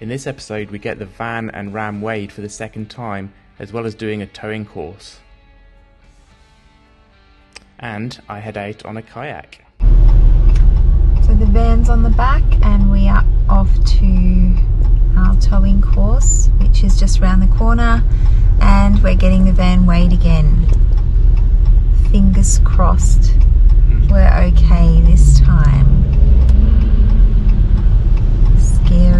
In this episode we get the van and ram weighed for the second time, as well as doing a towing course. And I head out on a kayak. So the van's on the back and we are off to our towing course, which is just around the corner, and we're getting the van weighed again. Fingers crossed we're okay this time.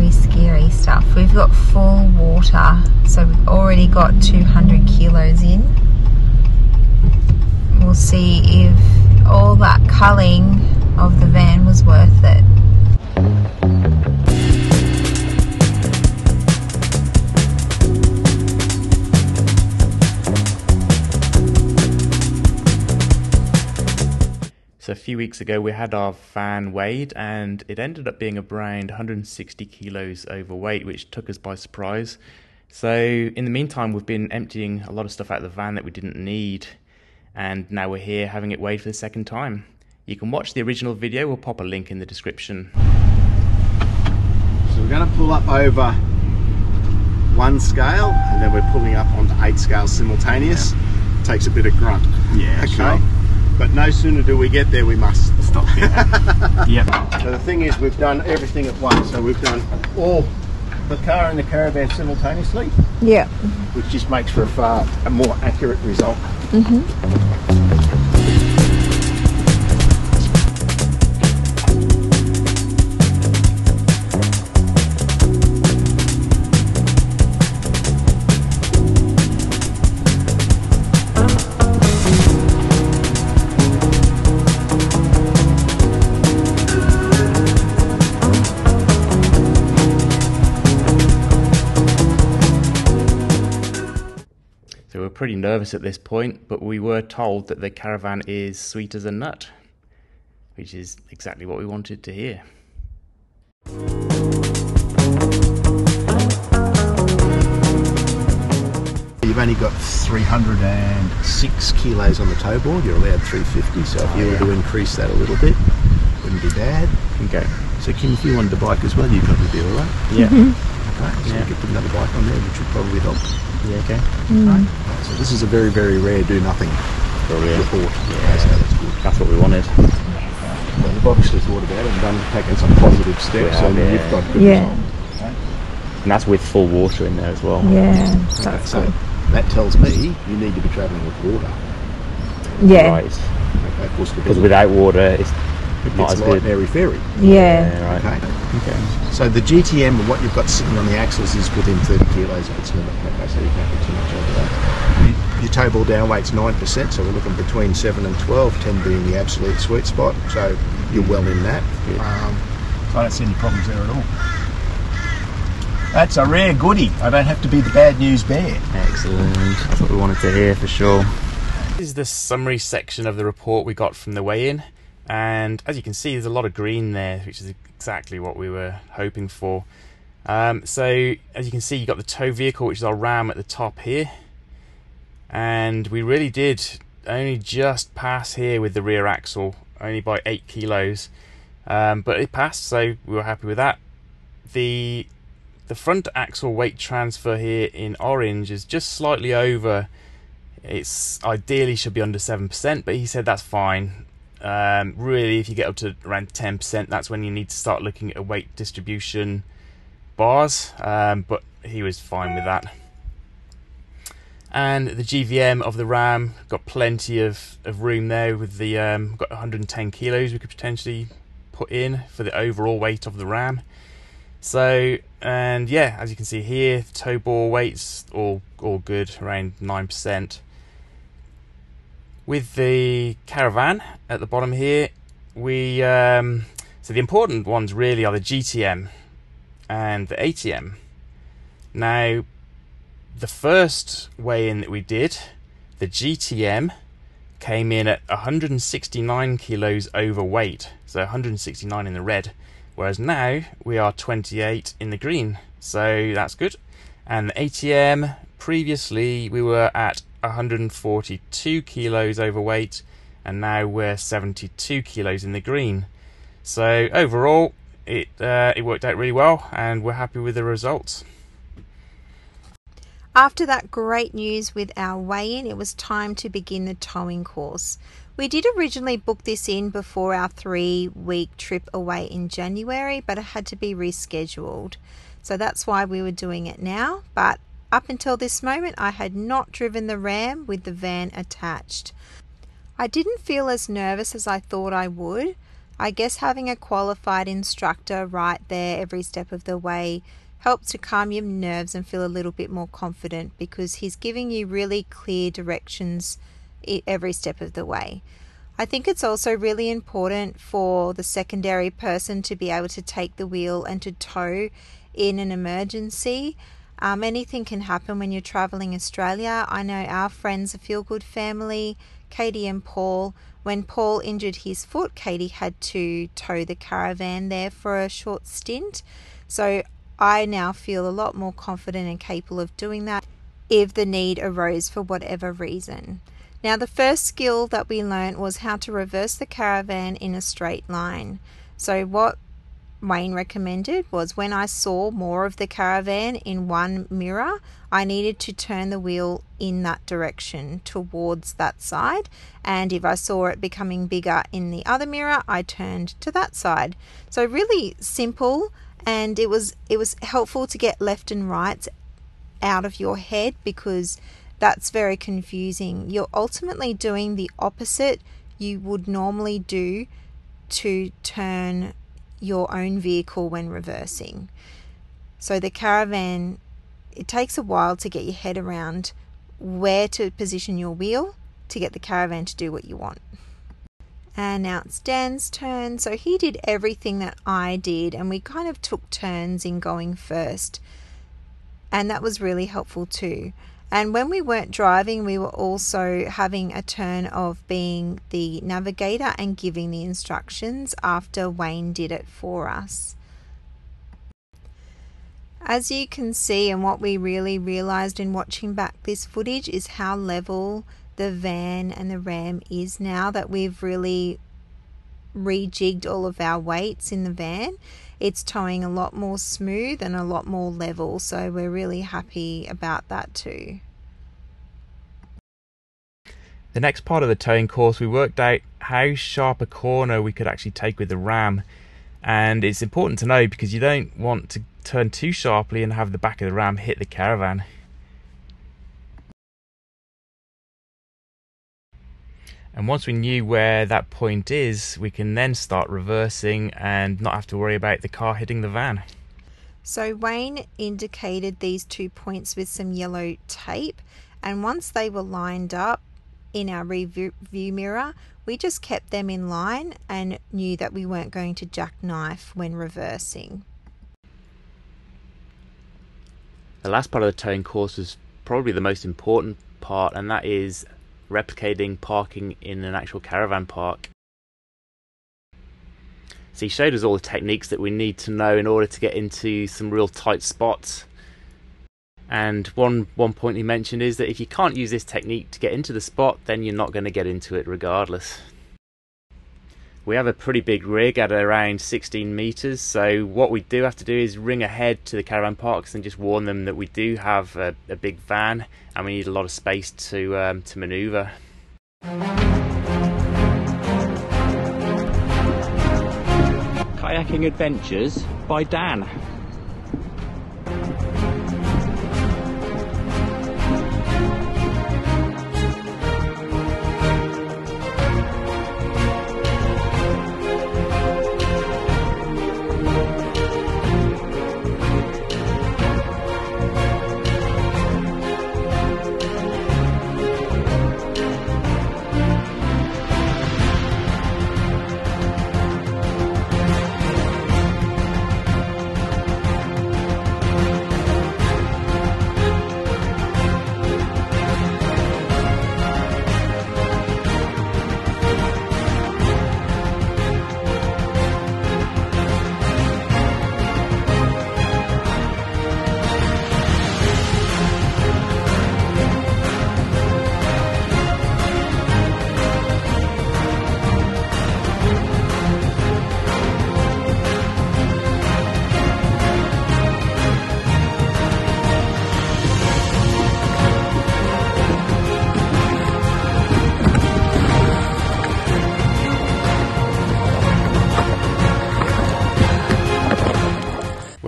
Scary stuff. We've got full water, so we've already got 200 kilos in. We'll see if all that culling of the van was worth it. So a few weeks ago we had our van weighed and it ended up being around 160 kilos overweight, which took us by surprise. So in the meantime we've been emptying a lot of stuff out of the van that we didn't need, and now we're here having it weighed for the second time. You can watch the original video, we'll pop a link in the description. So we're going to pull up over one scale and then we're pulling up onto 8 scales simultaneous. Yeah. Takes a bit of grunt. Yeah, okay. Sure. But no sooner do we get there, we must stop. Yep. So the thing is, we've done everything at once. So we've done all the car and the caravan simultaneously. Yeah. Which just makes for a more accurate result. So we're pretty nervous at this point, but we were told that the Caravan is sweet as a nut, which is exactly what we wanted to hear. You've only got 306 kilos on the tow board. You're allowed 350, so if you were to increase that a little bit, wouldn't be bad. Okay. So Kim, if you wanted to bike as well, you'd probably be alright. Yeah. Okay, so you could put another bike on there, which would probably help. Yeah, okay. Right. So this is a very, very rare do-nothing report. Yeah, so that's good. That's what we wanted. Well, you've obviously thought about it and taken some positive steps, and you've got good results. Okay. And that's with full water in there as well. Yeah, Okay, that's so good. that tells me you need to be travelling with water. Yeah. Right. Okay, of course, Because without water, it's not as like good. airy-fairy. Yeah. Right. Okay. So the GTM of what you've got sitting on the axles is within 30 kilos of its limit. Okay, so you can't get too much over that. Your tow ball down weight's 9%, so we're looking between 7 and 12, 10 being the absolute sweet spot. So you're well in that. So I don't see any problems there at all. That's a rare goodie. I don't have to be the bad news bear. Excellent. That's what we wanted to hear for sure. This is the summary section of the report we got from the weigh-in. And as you can see, there's a lot of green there, which is exactly what we were hoping for. So as you can see, you've got the tow vehicle, which is our ram at the top here. And we really did only just pass here with the rear axle, only by 8 kilos. But it passed, so we were happy with that. The front axle weight transfer here in orange is just slightly over. It's ideally should be under 7%, but he said that's fine. Really, if you get up to around 10%, that's when you need to start looking at a weight distribution bars, but he was fine with that. And the GVM of the ram, got plenty of room there with the got 110 kilos we could potentially put in for the overall weight of the ram. So, and yeah, as you can see here, the tow ball weight's all good, around 9%. With the Caravan at the bottom here, we so the important ones really are the GTM and the ATM. Now, the first weigh-in that we did, the GTM came in at 169 kilos overweight, so 169 in the red, whereas now we are 28 in the green, so that's good. And the ATM, previously we were at 142 kilos overweight, and now we're 72 kilos in the green. So overall, it worked out really well, and we're happy with the results. After that great news with our weigh-in, it was time to begin the towing course. We did originally book this in before our 3-week trip away in January, but it had to be rescheduled. So that's why we were doing it now. But up until this moment, I had not driven the Ram with the van attached. I didn't feel as nervous as I thought I would. I guess having a qualified instructor right there every step of the way helps to calm your nerves and feel a little bit more confident, because he's giving you really clear directions every step of the way. I think it's also really important for the secondary person to be able to take the wheel and to tow in an emergency. Anything can happen when you're traveling Australia. I know our friends, a Feel Good family, Katie and Paul, when Paul injured his foot, Katie had to tow the Caravan there for a short stint. So I now feel a lot more confident and capable of doing that if the need arose for whatever reason. Now, the first skill that we learned was how to reverse the Caravan in a straight line. So what Wayne recommended was, when I saw more of the Caravan in one mirror, I needed to turn the wheel in that direction towards that side, and if I saw it becoming bigger in the other mirror, I turned to that side. So really simple, and it was helpful to get left and right out of your head, because that's very confusing. You're ultimately doing the opposite you would normally do to turn your own vehicle when reversing. So the Caravan, it takes a while to get your head around where to position your wheel to get the Caravan to do what you want. And now it's Dan's turn. So he did everything that I did, and we kind of took turns in going first, and that was really helpful too. And when we weren't driving, we were also having a turn of being the navigator and giving the instructions after Wayne did it for us. As you can see, and what we really realised in watching back this footage, is how level the van and the Ram is now that we've really rejigged all of our weights in the van. It's towing a lot more smooth and a lot more level, so we're really happy about that too. The next part of the towing course, we worked out how sharp a corner we could actually take with the Ram, and it's important to know because you don't want to turn too sharply and have the back of the Ram hit the Caravan. And once we knew where that point is, we can then start reversing and not have to worry about the car hitting the van. So Wayne indicated these 2 points with some yellow tape, and once they were lined up in our rear view mirror, we just kept them in line and knew that we weren't going to jackknife when reversing. The last part of the towing course was probably the most important part, and that is replicating parking in an actual caravan park. So he showed us all the techniques that we need to know in order to get into some real tight spots. And one point he mentioned is that if you can't use this technique to get into the spot, then you're not going to get into it regardless. We have a pretty big rig at around 16 meters, so what we do have to do is ring ahead to the caravan parks and just warn them that we do have a big van and we need a lot of space to maneuver. Kayaking Adventures by Dan.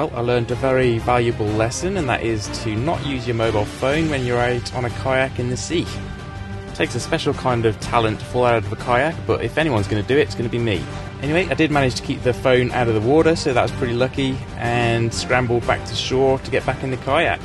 Well, I learned a very valuable lesson, and that is to not use your mobile phone when you're out on a kayak in the sea. It takes a special kind of talent to fall out of a kayak, but if anyone's going to do it, it's going to be me. Anyway, I did manage to keep the phone out of the water, so that was pretty lucky, and scrambled back to shore to get back in the kayak.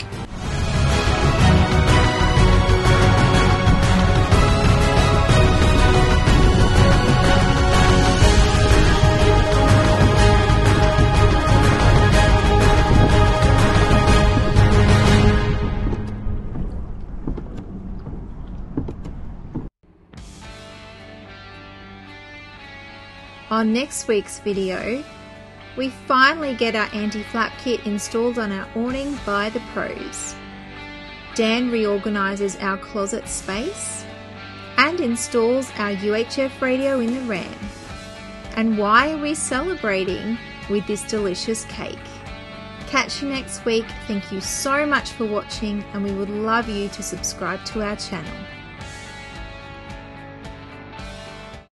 On next week's video, we finally get our anti-flap kit installed on our awning by the pros. Dan reorganises our closet space and installs our UHF radio in the Ram. And why are we celebrating with this delicious cake? Catch you next week. Thank you so much for watching, and we would love you to subscribe to our channel.